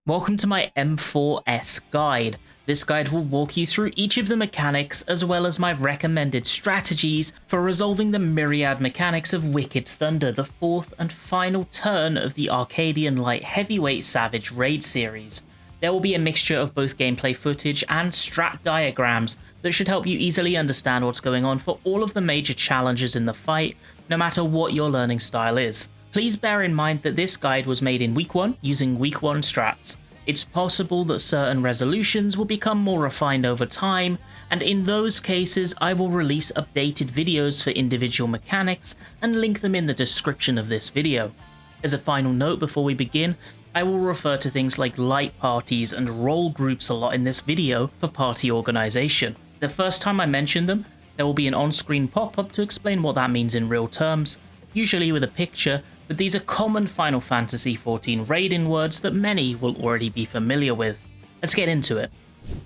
Welcome to my M4S guide. This guide will walk you through each of the mechanics as well as my recommended strategies for resolving the myriad mechanics of Wicked Thunder, the fourth and final turn of the Arcadion Light Heavyweight Savage raid series. There will be a mixture of both gameplay footage and strat diagrams that should help you easily understand what's going on for all of the major challenges in the fight, no matter what your learning style is. Please bear in mind that this guide was made in week 1 using week 1 strats. It's possible that certain resolutions will become more refined over time, and in those cases I will release updated videos for individual mechanics and link them in the description of this video. As a final note before we begin, I will refer to things like light parties and role groups a lot in this video for party organization. The first time I mention them, there will be an on-screen pop-up to explain what that means in real terms, usually with a picture, but these are common Final Fantasy XIV raid-in words that many will already be familiar with. Let's get into it.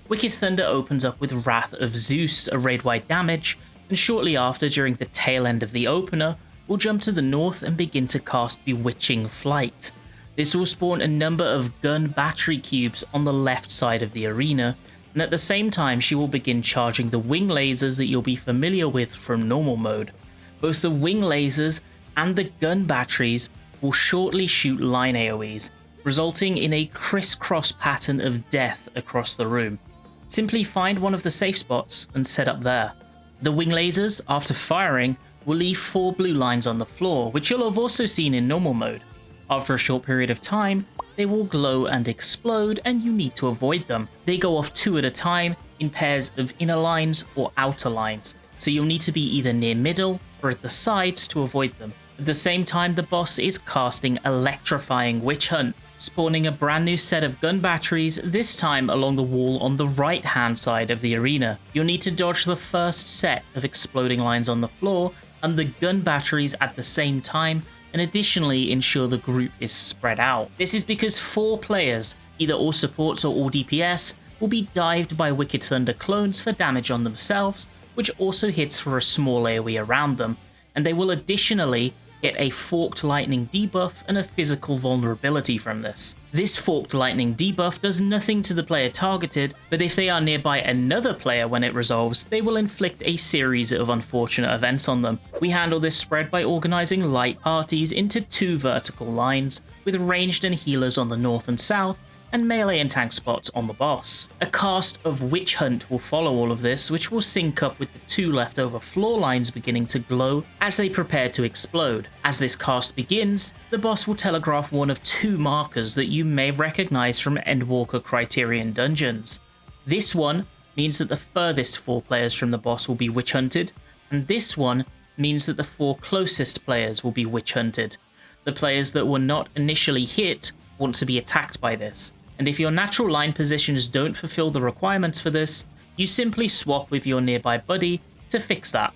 Wicked Thunder opens up with Wrath of Zeus, a raid-wide damage, and shortly after, during the tail end of the opener, we'll jump to the north and begin to cast Bewitching Flight. This will spawn a number of gun battery cubes on the left side of the arena, and at the same time she will begin charging the wing lasers that you'll be familiar with from normal mode. Both the wing lasers and the gun batteries will shortly shoot line AoEs, resulting in a crisscross pattern of death across the room. Simply find one of the safe spots and set up there. The wing lasers, after firing, will leave 4 blue lines on the floor, which you'll have also seen in normal mode. After a short period of time, they will glow and explode, and you need to avoid them. They go off 2 at a time in pairs of inner lines or outer lines, so you'll need to be either near middle or at the sides to avoid them. At the same time, the boss is casting Electrifying Witch Hunt, spawning a brand new set of gun batteries, this time along the wall on the right hand side of the arena. You'll need to dodge the first set of exploding lines on the floor and the gun batteries at the same time, and additionally ensure the group is spread out. This is because 4 players, either all supports or all DPS, will be dived by Wicked Thunder clones for damage on themselves, which also hits for a small AoE around them, and they will additionally get a Forked Lightning debuff and a physical vulnerability from this. This Forked Lightning debuff does nothing to the player targeted, but if they are nearby another player when it resolves, they will inflict a series of unfortunate events on them. We handle this spread by organizing light parties into 2 vertical lines, with ranged and healers on the north and south, and melee and tank spots on the boss. A cast of Witch Hunt will follow all of this, which will sync up with the 2 leftover floor lines beginning to glow as they prepare to explode. As this cast begins, the boss will telegraph one of 2 markers that you may recognize from Endwalker Criterion dungeons. This one means that the furthest 4 players from the boss will be witch hunted, and this one means that the 4 closest players will be witch hunted. The players that were not initially hit want to be attacked by this, and if your natural line positions don't fulfill the requirements for this, you simply swap with your nearby buddy to fix that.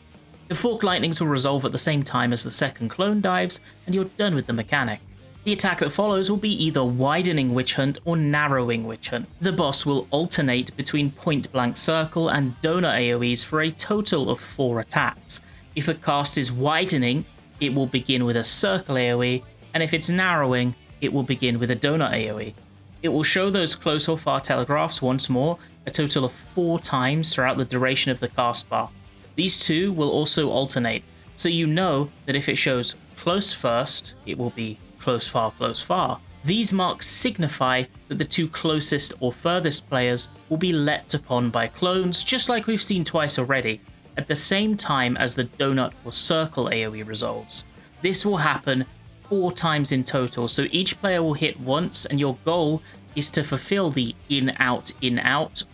The Forked Lightnings will resolve at the same time as the second clone dives, and you're done with the mechanic. The attack that follows will be either Widening Witch Hunt or Narrowing Witch Hunt. The boss will alternate between Point Blank Circle and Donut AoEs for a total of 4 attacks. If the cast is Widening, it will begin with a Circle AoE, and if it's Narrowing, it will begin with a Donut AoE. It will show those close or far telegraphs once more, a total of 4 times throughout the duration of the cast bar. These 2 will also alternate, so you know that if it shows close first, it will be close far, close far. These marks signify that the 2 closest or furthest players will be let upon by clones, just like we've seen twice already, at the same time as the Donut or Circle AoE resolves. This will happen 4 times in total, so each player will hit once, and your goal is to fulfill the in-out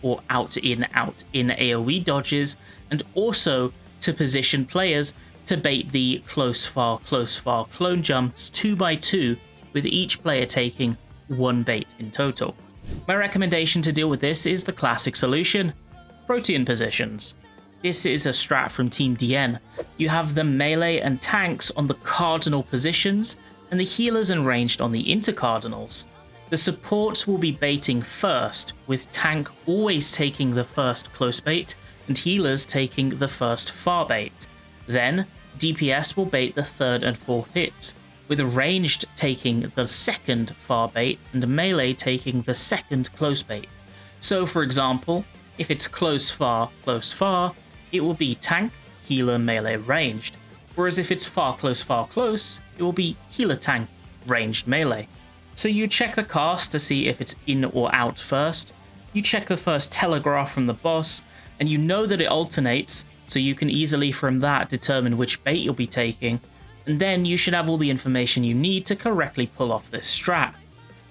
or out-in AoE dodges, and also to position players to bait the close far clone jumps 2 by 2, with each player taking 1 bait in total. My recommendation to deal with this is the classic solution: Protean positions. This is a strat from Team DN. You have the melee and tanks on the cardinal positions, and the healers and ranged on the intercardinals. The supports will be baiting first, with tank always taking the first close bait, and healers taking the first far bait. Then, DPS will bait the 3rd and 4th hits, with ranged taking the second far bait and melee taking the second close bait. So for example, if it's close far, it will be tank, healer, melee, ranged. Whereas if it's far, close, it will be healer, tank, ranged, melee. So you check the cast to see if it's in or out first, you check the first telegraph from the boss, and you know that it alternates, so you can easily from that determine which bait you'll be taking, and then you should have all the information you need to correctly pull off this strat.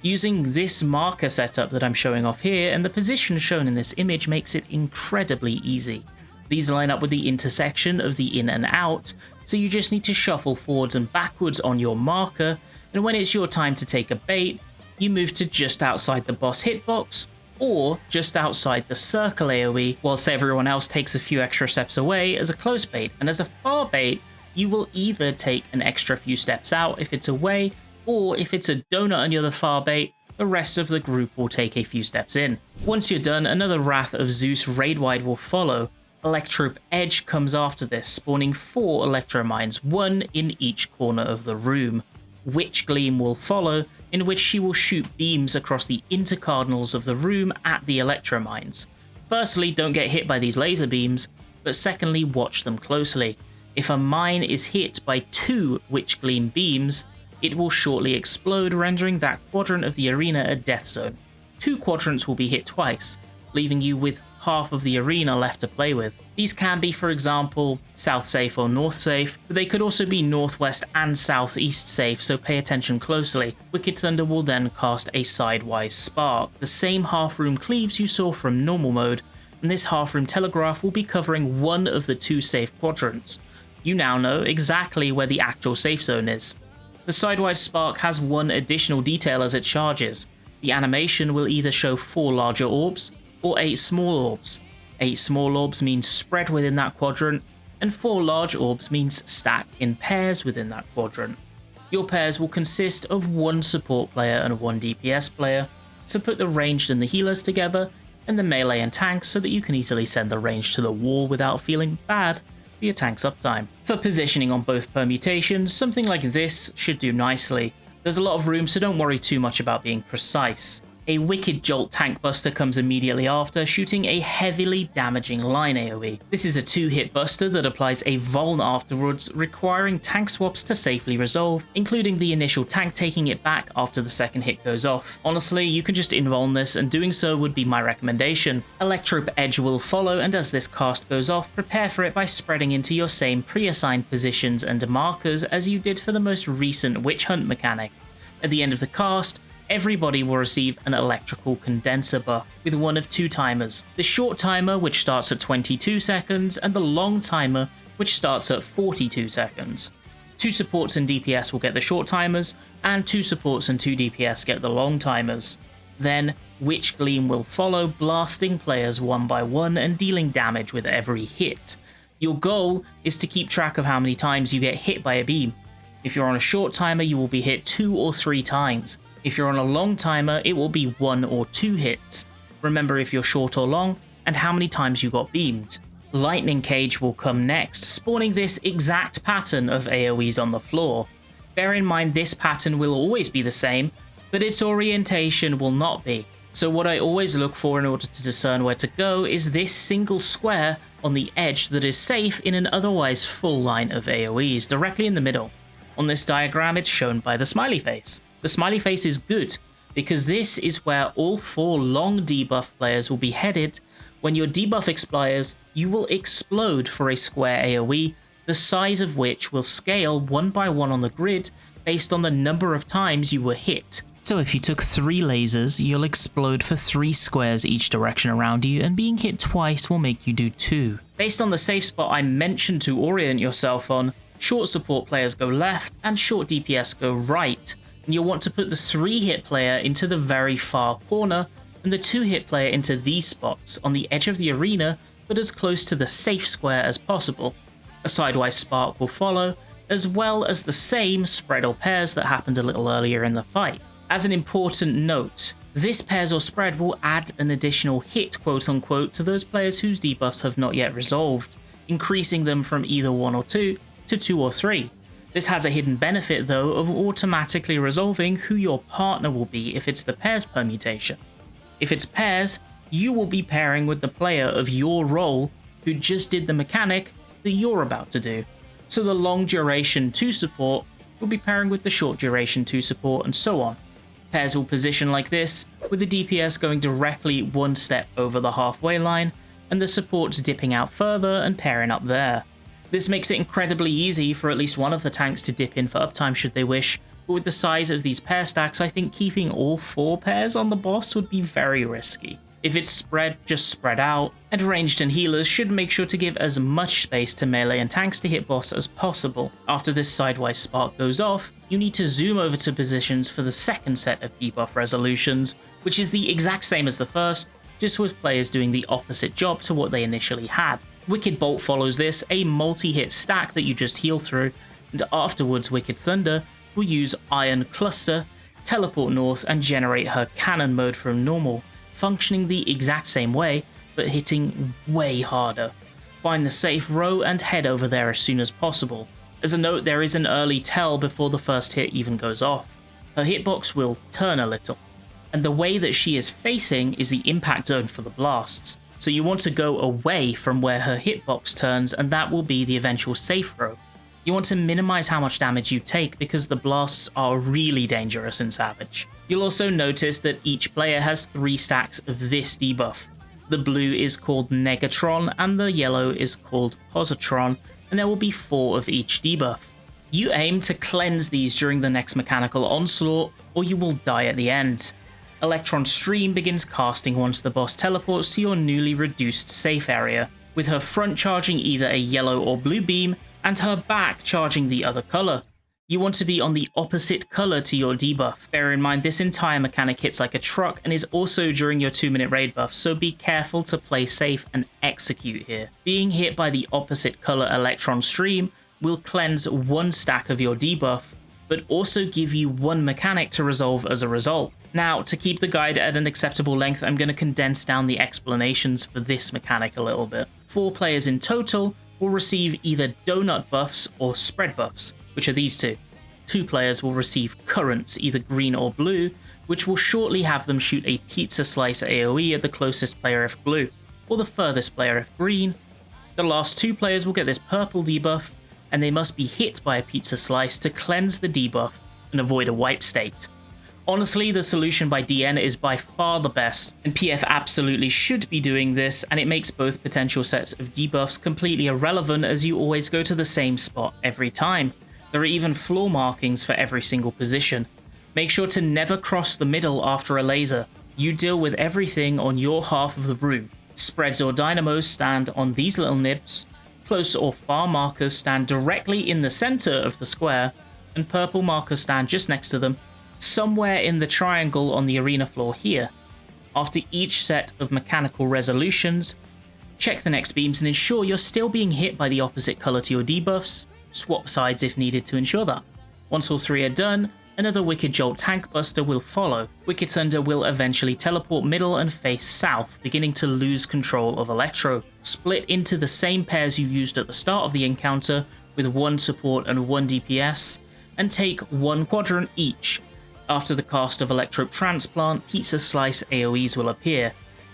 Using this marker setup that I'm showing off here and the position shown in this image makes it incredibly easy. These line up with the intersection of the in and out, so you just need to shuffle forwards and backwards on your marker, and when it's your time to take a bait, you move to just outside the boss hitbox, or just outside the circle AoE, whilst everyone else takes a few extra steps away as a close bait, and as a far bait, you will either take an extra few steps out if it's away, or if it's a donut and you're the far bait, the rest of the group will take a few steps in. Once you're done, another Wrath of Zeus raid-wide will follow. Electrope Edge comes after this, spawning 4 electromines, 1 in each corner of the room. Witch Gleam will follow, in which she will shoot beams across the intercardinals of the room at the electromines. Firstly, don't get hit by these laser beams, but secondly, watch them closely. If a mine is hit by 2 Witch Gleam beams, it will shortly explode, rendering that quadrant of the arena a death zone. 2 quadrants will be hit twice, leaving you with half of the arena left to play with. These can be, for example, south safe or north safe, but they could also be northwest and southeast safe, so pay attention closely. Wicked Thunder will then cast a sidewise spark, the same half-room cleaves you saw from normal mode, and this half-room telegraph will be covering one of the 2 safe quadrants. You now know exactly where the actual safe zone is. The sidewise spark has one additional detail as it charges. The animation will either show 4 larger orbs, or 8 small orbs. 8 small orbs means spread within that quadrant, and 4 large orbs means stack in pairs within that quadrant. Your pairs will consist of 1 support player and 1 DPS player, so put the ranged and the healers together, and the melee and tanks so that you can easily send the ranged to the wall without feeling bad for your tank's uptime. For positioning on both permutations, something like this should do nicely. There's a lot of room, so don't worry too much about being precise. A Wicked Jolt Tank Buster comes immediately after, shooting a heavily damaging line AoE. This is a 2-hit buster that applies a Vuln afterwards, requiring tank swaps to safely resolve, including the initial tank taking it back after the second hit goes off. Honestly, you can just invuln this, and doing so would be my recommendation. Electrope Edge will follow, and as this cast goes off, prepare for it by spreading into your same pre-assigned positions and markers as you did for the most recent Witch Hunt mechanic. At the end of the cast, everybody will receive an electrical condenser buff with one of 2 timers. The short timer, which starts at 22 seconds, and the long timer, which starts at 42 seconds. 2 supports and DPS will get the short timers, and 2 supports and 2 DPS get the long timers. Then, Witch Gleam will follow, blasting players one by one and dealing damage with every hit. Your goal is to keep track of how many times you get hit by a beam. If you're on a short timer, you will be hit 2 or 3 times. If you're on a long timer, it will be 1 or 2 hits. Remember if you're short or long, and how many times you got beamed. Lightning Cage will come next, spawning this exact pattern of AoEs on the floor. Bear in mind this pattern will always be the same, but its orientation will not be. So what I always look for in order to discern where to go is this single square on the edge that is safe in an otherwise full line of AoEs, directly in the middle. On this diagram, it's shown by the smiley face. The smiley face is good, because this is where all 4 long debuff players will be headed. When your debuff expires, you will explode for a square AoE, the size of which will scale 1 by 1 on the grid based on the number of times you were hit. So if you took 3 lasers, you'll explode for 3 squares each direction around you, and being hit twice will make you do 2. Based on the safe spot I mentioned to orient yourself on, short support players go left and short DPS go right. And you'll want to put the 3-hit player into the very far corner and the 2-hit player into these spots on the edge of the arena, but as close to the safe square as possible. A sidewise spark will follow, as well as the same spread or pairs that happened a little earlier in the fight. As an important note, this pairs or spread will add an additional hit quote unquote to those players whose debuffs have not yet resolved, increasing them from either 1 or 2 to 2 or 3. This has a hidden benefit though of automatically resolving who your partner will be if it's the pairs permutation. If it's pairs, you will be pairing with the player of your role who just did the mechanic that you're about to do. So the long duration 2 support will be pairing with the short duration 2 support and so on. Pairs will position like this, with the DPS going directly 1 step over the halfway line and the supports dipping out further and pairing up there. This makes it incredibly easy for at least one of the tanks to dip in for uptime should they wish, but with the size of these pair stacks, I think keeping all 4 pairs on the boss would be very risky. If it's spread, just spread out, and ranged and healers should make sure to give as much space to melee and tanks to hit boss as possible. After this sidewise spark goes off, you need to zoom over to positions for the second set of debuff resolutions, which is the exact same as the first, just with players doing the opposite job to what they initially had. Wicked Bolt follows this, a multi-hit stack that you just heal through, and afterwards Wicked Thunder will use Iron Cluster, teleport north and generate her cannon mode from normal, functioning the exact same way, but hitting way harder. Find the safe row and head over there as soon as possible. As a note, there is an early tell before the first hit even goes off. Her hitbox will turn a little, and the way that she is facing is the impact zone for the blasts. So you want to go away from where her hitbox turns, and that will be the eventual safe row. You want to minimize how much damage you take because the blasts are really dangerous in Savage. You'll also notice that each player has 3 stacks of this debuff. The blue is called Negatron and the yellow is called Positron, and there will be 4 of each debuff. You aim to cleanse these during the next mechanical onslaught, or you will die at the end. Electron Stream begins casting once the boss teleports to your newly reduced safe area, with her front charging either a yellow or blue beam, and her back charging the other colour. You want to be on the opposite colour to your debuff. Bear in mind this entire mechanic hits like a truck and is also during your 2-minute raid buff, so be careful to play safe and execute here. Being hit by the opposite colour Electron Stream will cleanse 1 stack of your debuff, but also give you 1 mechanic to resolve as a result. Now, to keep the guide at an acceptable length, I'm going to condense down the explanations for this mechanic a little bit. 4 players in total will receive either donut buffs or spread buffs, which are these 2. 2 players will receive currents, either green or blue, which will shortly have them shoot a pizza slice AoE at the closest player if blue, or the furthest player if green. The last 2 players will get this purple debuff, and they must be hit by a pizza slice to cleanse the debuff and avoid a wipe state. Honestly, the solution by DN is by far the best, and PF absolutely should be doing this, and it makes both potential sets of debuffs completely irrelevant as you always go to the same spot every time. There are even floor markings for every single position. Make sure to never cross the middle after a laser. You deal with everything on your half of the room. Spreads or dynamos stand on these little nibs, close or far markers stand directly in the center of the square, and purple markers stand just next to them, somewhere in the triangle on the arena floor here. After each set of mechanical resolutions, check the next beams and ensure you're still being hit by the opposite color to your debuffs. Swap sides if needed to ensure that. Once all 3 are done, another Wicked Jolt Tank Buster will follow. Wicked Thunder will eventually teleport middle and face south, beginning to lose control of Electro. Split into the same pairs you used at the start of the encounter, with 1 support and 1 DPS, and take 1 quadrant each. After the cast of Electrope Transplant, Pizza Slice AoEs will appear.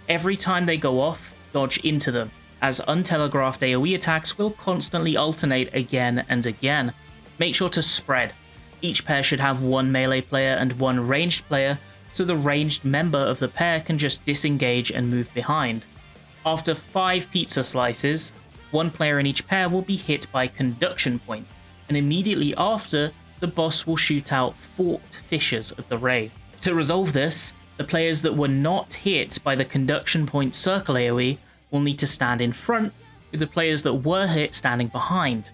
Every time they go off, dodge into them, as untelegraphed AoE attacks will constantly alternate again and again. Make sure to spread. Each pair should have 1 melee player and 1 ranged player, so the ranged member of the pair can just disengage and move behind. After 5 pizza slices, 1 player in each pair will be hit by Conduction Point, and immediately after, the boss will shoot out forked fissures at the raid. To resolve this, the players that were not hit by the Conduction Point circle AoE will need to stand in front, with the players that were hit standing behind.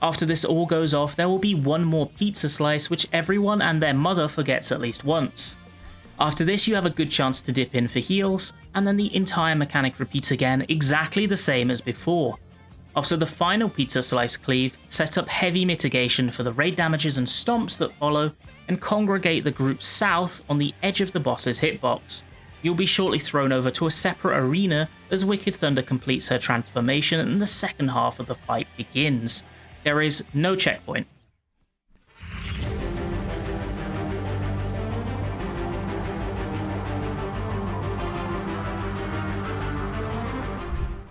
After this all goes off, there will be 1 more pizza slice which everyone and their mother forgets at least once. After this you have a good chance to dip in for heals, and then the entire mechanic repeats again exactly the same as before. After the final pizza slice cleave, set up heavy mitigation for the raid damages and stomps that follow, and congregate the group south on the edge of the boss's hitbox. You'll be shortly thrown over to a separate arena as Wicked Thunder completes her transformation and the second half of the fight begins. There is no checkpoint.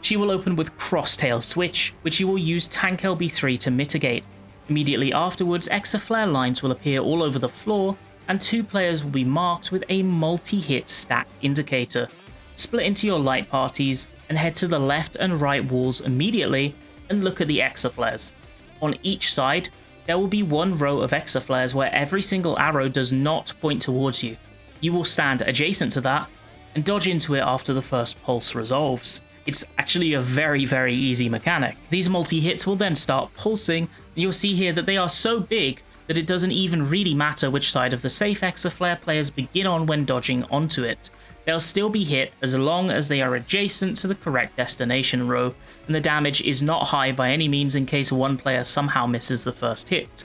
She will open with Crosstail Switch, which you will use Tank LB3 to mitigate. Immediately afterwards, Exaflare lines will appear all over the floor, and 2 players will be marked with a multi-hit stack indicator. Split into your light parties and head to the left and right walls immediately and look at the Exaflares. On each side, there will be 1 row of Exaflares where every single arrow does not point towards you. You will stand adjacent to that and dodge into it after the first pulse resolves. It's actually a very, very easy mechanic. These multi-hits will then start pulsing, and you'll see here that they are so big that it doesn't even really matter which side of the safe Exaflare players begin on when dodging onto it. They'll still be hit as long as they are adjacent to the correct destination row, and the damage is not high by any means in case one player somehow misses the first hit.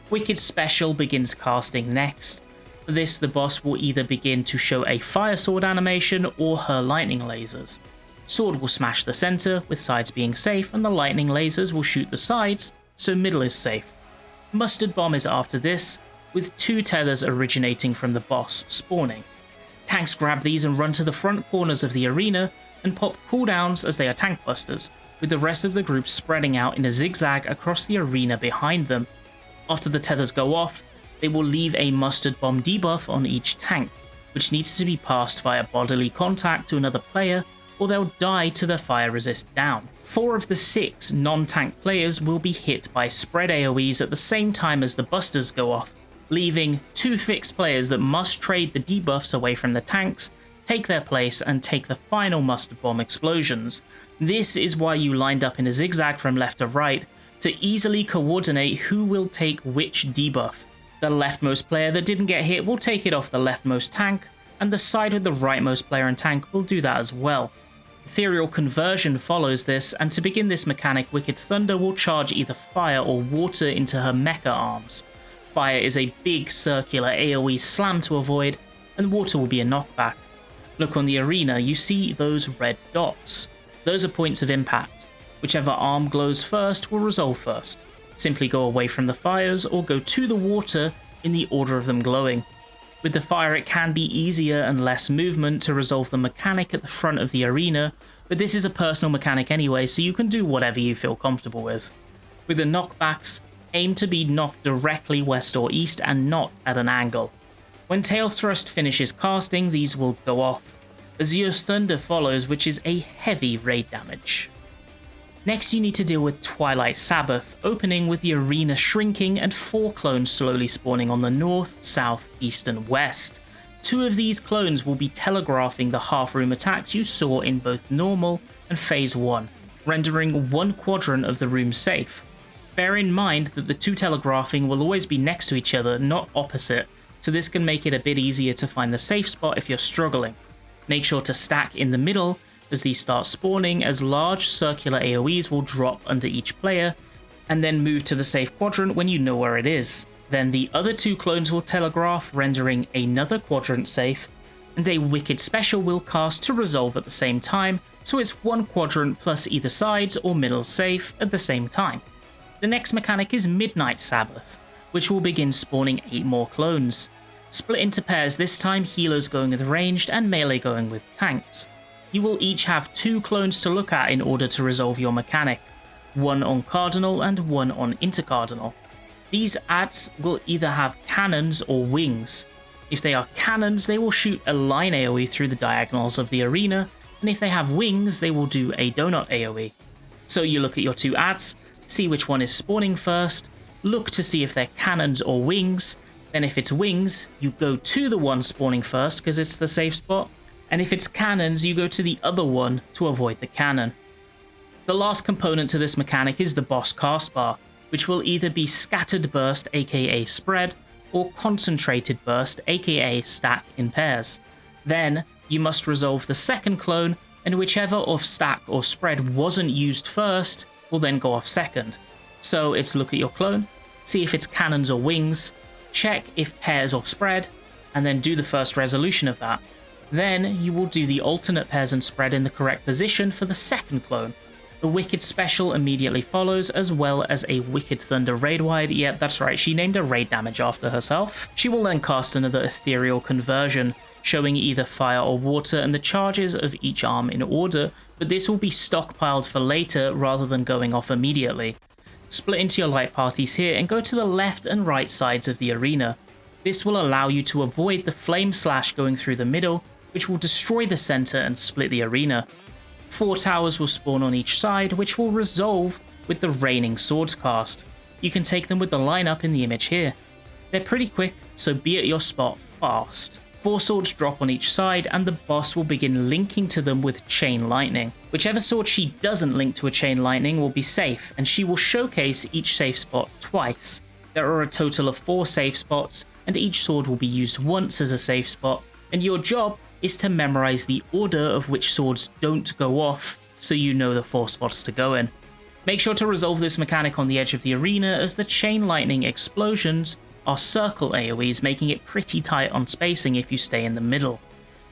Wicked Special begins casting next. For this, the boss will either begin to show a fire sword animation or her lightning lasers. Sword will smash the center, with sides being safe, and the lightning lasers will shoot the sides, so middle is safe. Mustard Bomb is after this, with 2 tethers originating from the boss spawning. Tanks grab these and run to the front corners of the arena and pop cooldowns as they are tank busters, with the rest of the group spreading out in a zigzag across the arena behind them. After the tethers go off, they will leave a Mustard Bomb debuff on each tank, which needs to be passed via bodily contact to another player, or they'll die to their fire resist down. 4 of the 6 non-tank players will be hit by spread AoEs at the same time as the busters go off, leaving 2 fixed players that must trade the debuffs away from the tanks, take their place, and take the final Mustard Bomb explosions. This is why you lined up in a zigzag from left to right, to easily coordinate who will take which debuff. The leftmost player that didn't get hit will take it off the leftmost tank, and the side with the rightmost player and tank will do that as well. Ethereal Conversion follows this, and to begin this mechanic, Wicked Thunder will charge either fire or water into her mecha arms. Fire is a big circular AoE slam to avoid, and water will be a knockback. Look on the arena, you see those red dots. Those are points of impact. Whichever arm glows first will resolve first. Simply go away from the fires or go to the water in the order of them glowing. With the fire, it can be easier and less movement to resolve the mechanic at the front of the arena, but this is a personal mechanic anyway, so you can do whatever you feel comfortable with. With the knockbacks, aim to be knocked directly west or east and not at an angle. When Tail Thrust finishes casting, these will go off. Azure Thunder follows, which is a heavy raid damage. Next, you need to deal with Twilight Sabbath, opening with the arena shrinking and 4 clones slowly spawning on the north, south, east, and west. 2 of these clones will be telegraphing the half-room attacks you saw in both normal and phase 1, rendering 1 quadrant of the room safe. Bear in mind that the 2 telegraphing will always be next to each other, not opposite, so this can make it a bit easier to find the safe spot if you're struggling. Make sure to stack in the middle as these start spawning, as large circular AoEs will drop under each player, and then move to the safe quadrant when you know where it is. Then the other 2 clones will telegraph, rendering another quadrant safe, and a Wicked Special will cast to resolve at the same time, so it's 1 quadrant plus either sides or middle safe at the same time. The next mechanic is Midnight Sabbath, which will begin spawning 8 more clones. Split into pairs this time, healers going with ranged and melee going with tanks. You will each have 2 clones to look at in order to resolve your mechanic, 1 on cardinal and 1 on intercardinal. These adds will either have cannons or wings. If they are cannons, they will shoot a line AoE through the diagonals of the arena, and if they have wings, they will do a donut AoE. So you look at your 2 adds, see which one is spawning first, look to see if they're cannons or wings, then if it's wings, you go to the one spawning first because it's the safe spot, and if it's cannons, you go to the other one to avoid the cannon. The last component to this mechanic is the boss cast bar, which will either be scattered burst aka spread, or concentrated burst aka stack in pairs. Then, you must resolve the second clone, and whichever of stack or spread wasn't used first will then go off second. So it's look at your clone, see if it's cannons or wings, check if pairs or spread, and then do the first resolution of that. Then you will do the alternate pairs and spread in the correct position for the second clone. The Wicked Special immediately follows, as well as a Wicked Thunder raid wide. Yep, that's right, she named a raid damage after herself. She will then cast another Ethereal Conversion, showing either fire or water and the charges of each arm in order, but this will be stockpiled for later rather than going off immediately. Split into your light parties here and go to the left and right sides of the arena. This will allow you to avoid the flame slash going through the middle, which will destroy the center and split the arena. 4 towers will spawn on each side, which will resolve with the raining swords cast. You can take them with the lineup in the image here. They're pretty quick, so be at your spot fast. 4 swords drop on each side and the boss will begin linking to them with chain lightning. Whichever sword she doesn't link to a chain lightning will be safe, and she will showcase each safe spot twice. There are a total of 4 safe spots, and each sword will be used once as a safe spot, and your job is to memorize the order of which swords don't go off, so you know the 4 spots to go in. Make sure to resolve this mechanic on the edge of the arena, as the chain lightning explosions are circle AoEs, making it pretty tight on spacing if you stay in the middle.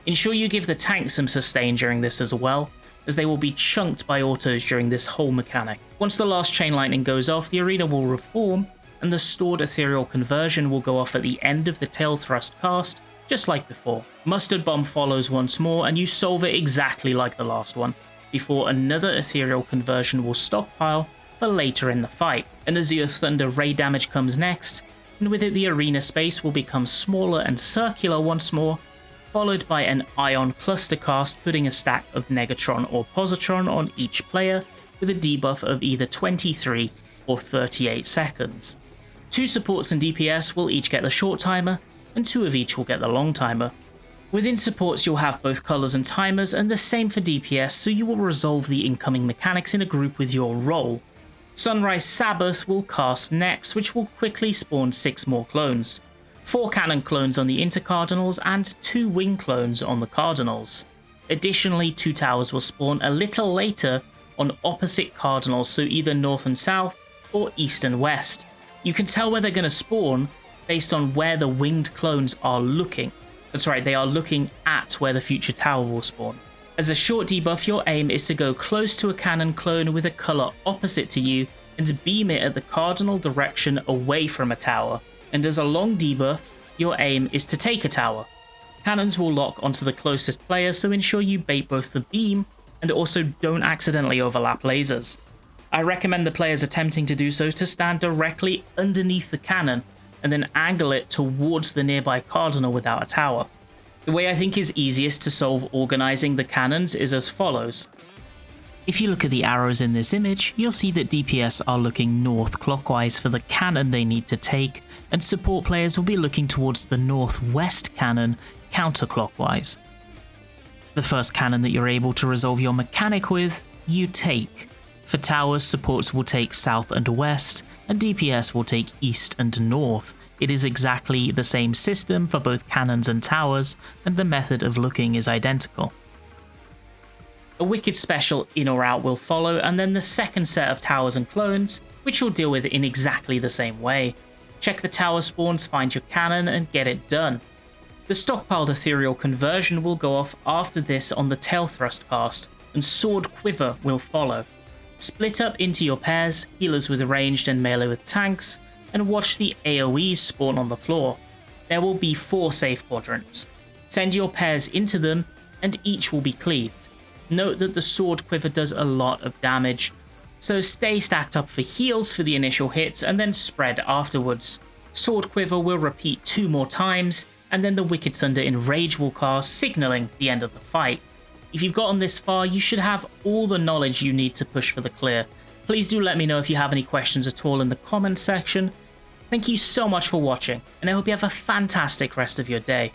Ensure you give the tanks some sustain during this as well, as they will be chunked by autos during this whole mechanic. Once the last chain lightning goes off, the arena will reform, and the stored Eetherial Conversion will go off at the end of the tail thrust cast, just like before. Mustard Bomb follows once more, and you solve it exactly like the last one, before another Eetherial Conversion will stockpile for later in the fight. An Azure Thunder ray damage comes next, and with it the arena space will become smaller and circular once more, followed by an Ion Cluster cast, putting a stack of Negatron or Positron on each player with a debuff of either 23 or 38 seconds. 2 supports and DPS will each get the short timer, and 2 of each will get the long timer. Within supports you'll have both colours and timers, and the same for DPS, so you will resolve the incoming mechanics in a group with your role. Sunrise Sabbath will cast next, which will quickly spawn 6 more clones. 4 cannon clones on the intercardinals and 2 wing clones on the cardinals. Additionally, 2 towers will spawn a little later on opposite cardinals, so either north and south or east and west. You can tell where they're going to spawn based on where the winged clones are looking. That's right, they are looking at where the future tower will spawn. As a short debuff, your aim is to go close to a cannon clone with a colour opposite to you and beam it at the cardinal direction away from a tower. And as a long debuff, your aim is to take a tower. Cannons will lock onto the closest player, so ensure you bait both the beam and also don't accidentally overlap lasers. I recommend the players attempting to do so to stand directly underneath the cannon and then angle it towards the nearby cardinal without a tower. The way I think is easiest to solve organising the cannons is as follows. If you look at the arrows in this image, you'll see that DPS are looking north clockwise for the cannon they need to take, and support players will be looking towards the northwest cannon counterclockwise. The first cannon that you're able to resolve your mechanic with, you take. For towers, supports will take south and west, and DPS will take east and north. It is exactly the same system for both cannons and towers, and the method of looking is identical. A Wicked special in or out will follow, and then the second set of towers and clones, which you'll deal with in exactly the same way. Check the tower spawns, find your cannon, and get it done. The stockpiled Eetherial Conversion will go off after this on the tail thrust cast, and Sword Quiver will follow. Split up into your pairs, healers with ranged and melee with tanks, and watch the AoEs spawn on the floor. There will be 4 safe quadrants. Send your pairs into them, and each will be cleaved. Note that the Sword Quiver does a lot of damage, so stay stacked up for heals for the initial hits and then spread afterwards. Sword Quiver will repeat 2 more times, and then the Wicked Thunder in Rage will cast, signalling the end of the fight. If you've gotten this far, you should have all the knowledge you need to push for the clear. Please do let me know if you have any questions at all in the comments section. Thank you so much for watching, and I hope you have a fantastic rest of your day.